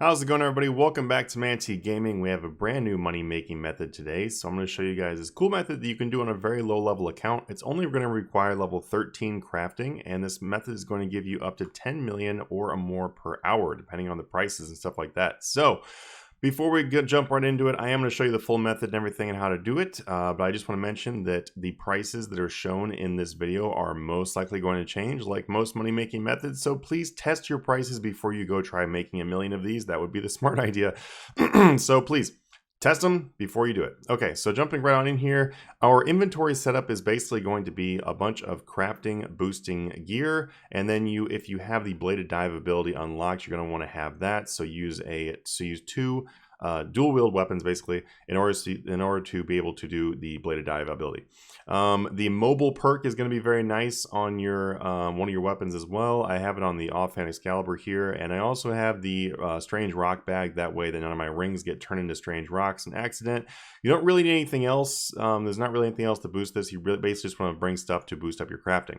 How's it going, everybody? Welcome back to Manatee Gaming. We have a brand new money making method today. So I'm going to show you guys this cool method that you can do on a very low level account. It's only going to require level 13 crafting, and this method is going to give you up to 10 million or more per hour, depending on the prices and stuff like that. So before we jump right into it, I am going to show you the full method and everything and how to do it. But I just want to mention that the prices that are shown in this video are most likely going to change, like most money-making methods. So please test your prices before you go try making a million of these. That would be the smart idea. So please test them before you do it. Okay, so jumping right on in here, our inventory setup is basically going to be a bunch of crafting, boosting gear, and then if you have the bladed dive ability unlocked, you're going to want to have that. So use two dual wield weapons basically in order to be able to do the bladed dive ability. The mobile perk is going to be very nice on your one of your weapons as well. I have it on the offhand Excalibur here, and I also have the strange rock bag. That way that none of my rings get turned into strange rocks in accident. You don't really need anything else. There's not really anything else to boost this. You really basically just want to bring stuff to boost up your crafting.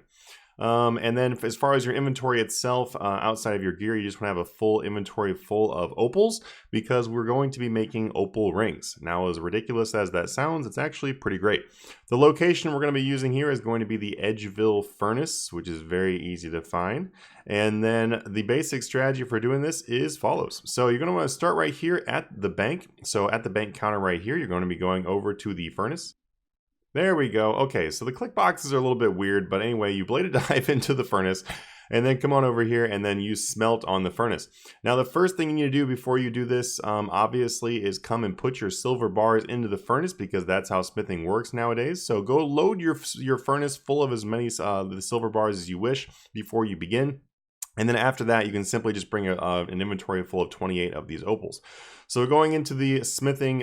And then as far as your inventory itself, outside of your gear, you just want to have a full inventory full of opals, because we're going to be making opal rings. Now, as ridiculous as that sounds, it's actually pretty great. The location we're going to be using here is going to be the Edgeville Furnace, which is very easy to find. And then the basic strategy for doing this is follows. So you're going to want to start right here at the bank. So at the bank counter right here, you're going to be going over to the furnace. There we go. Okay, so the click boxes are a little bit weird, but anyway, you bladed dive into the furnace and then come on over here and then use smelt on the furnace. Now, the first thing you need to do before you do this, obviously, is come and put your silver bars into the furnace, because that's how smithing works nowadays. So go load your furnace full of as many the silver bars as you wish before you begin. And then after that, you can simply just bring an inventory full of 28 of these opals. So going into the smithing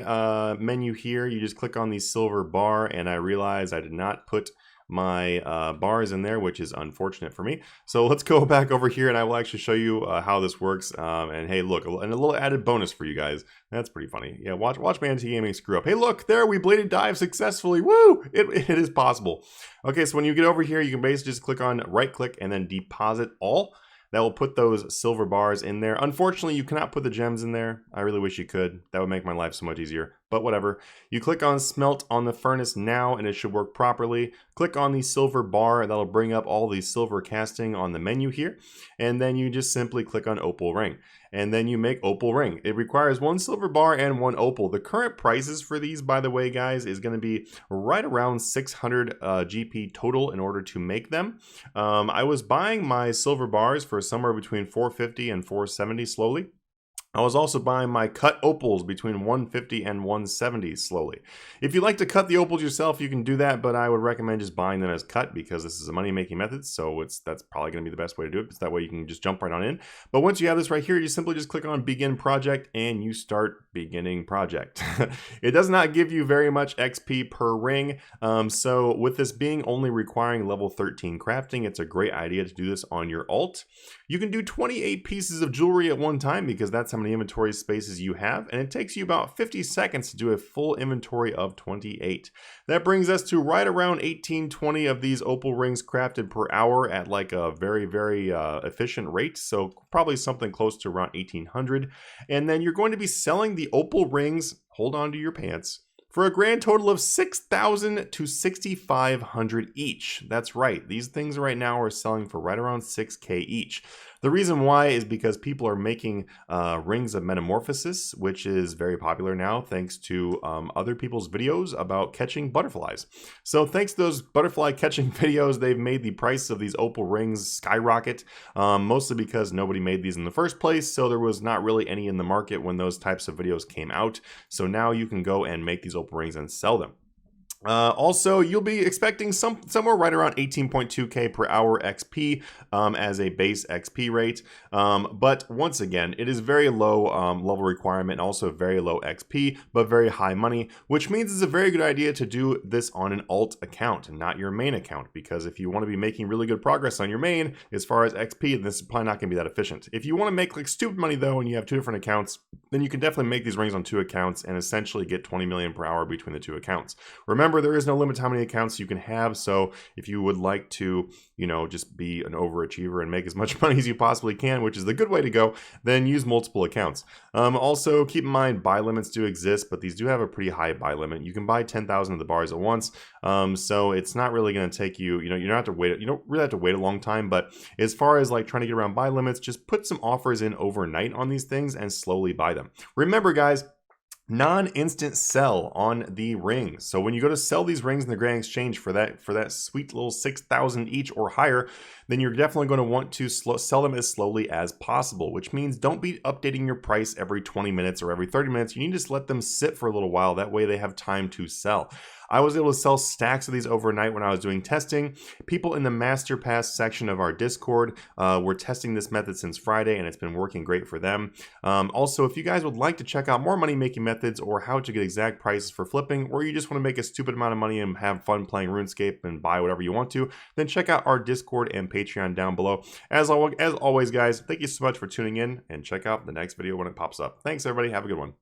menu here, you just click on the silver bar, and I realize I did not put my bars in there, which is unfortunate for me. So let's go back over here, and I will actually show you how this works. And hey, look, and a little added bonus for you guys. That's pretty funny. Yeah, watch Manatee Gaming screw up. Hey, look, there, we bladed dive successfully. Woo! It is possible. Okay, so when you get over here, you can basically just click on right click and then deposit all. That will put those silver bars in there. Unfortunately, you cannot put the gems in there. I really wish you could. That would make my life so much easier, but whatever. You click on smelt on the furnace now, and it should work properly. Click on the silver bar, and that'll bring up all the silver casting on the menu here. And then you just simply click on opal ring, and then you make opal ring. It requires 1 silver bar and 1 opal. The current prices for these, by the way, guys, is going to be right around 600 GP total in order to make them. I was buying my silver bars for somewhere between 450 and 470 slowly. I was also buying my cut opals between 150 and 170 slowly. If you like to cut the opals yourself, you can do that, but I would recommend just buying them as cut, because this is a money-making method, so that's probably going to be the best way to do it, because that way you can just jump right on in. But once you have this right here, you simply just click on Begin Project, and you start beginning project. It does not give you very much XP per ring, so with this being only requiring level 13 crafting, it's a great idea to do this on your alt. You can do 28 pieces of jewelry at one time, because that's how many inventory spaces you have, and it takes you about 50 seconds to do a full inventory of 28. That brings us to right around 1820 of these opal rings crafted per hour at like a very, very efficient rate, so probably something close to around 1800. And then you're going to be selling the opal rings, hold on to your pants, for a grand total of 6,000 to 6,500 each. That's right, these things right now are selling for right around 6K each. The reason why is because people are making rings of metamorphosis, which is very popular now thanks to other people's videos about catching butterflies. So thanks to those butterfly catching videos, they've made the price of these opal rings skyrocket, mostly because nobody made these in the first place, so there was not really any in the market when those types of videos came out. So now you can go and make these opal rings and sell them. Also, you'll be expecting somewhere right around 18.2k per hour XP as a base XP rate. But once again, it is very low level requirement, and also very low XP, but very high money, which means it's a very good idea to do this on an alt account and not your main account, because if you want to be making really good progress on your main as far as XP, this is probably not going to be that efficient. If you want to make like stupid money though, and you have 2 different accounts, then you can definitely make these rings on 2 accounts and essentially get 20 million per hour between the 2 accounts. Remember, Remember, there is no limit to how many accounts you can have, so if you would like to, you know, just be an overachiever and make as much money as you possibly can, which is the good way to go, then use multiple accounts. Also, keep in mind, buy limits do exist, but these do have a pretty high buy limit. You can buy 10,000 of the bars at once, so it's not really going to take you, you know, you don't have to wait, you don't really have to wait a long time, but as far as like trying to get around buy limits, just put some offers in overnight on these things and slowly buy them. Remember, guys, non-instant sell on the rings. So when you go to sell these rings in the grand exchange for that sweet little 6,000 each or higher, then you're definitely going to want to sell them as slowly as possible, which means don't be updating your price every 20 minutes or every 30 minutes. You need to just let them sit for a little while. That way they have time to sell. I was able to sell stacks of these overnight when I was doing testing. People in the Master Pass section of our Discord were testing this method since Friday, and it's been working great for them. Also, if you guys would like to check out more money-making methods or how to get exact prices for flipping, or you just want to make a stupid amount of money and have fun playing RuneScape and buy whatever you want to, then check out our Discord and Patreon down below. As always, guys, thank you so much for tuning in, and check out the next video when it pops up. Thanks, everybody. Have a good one.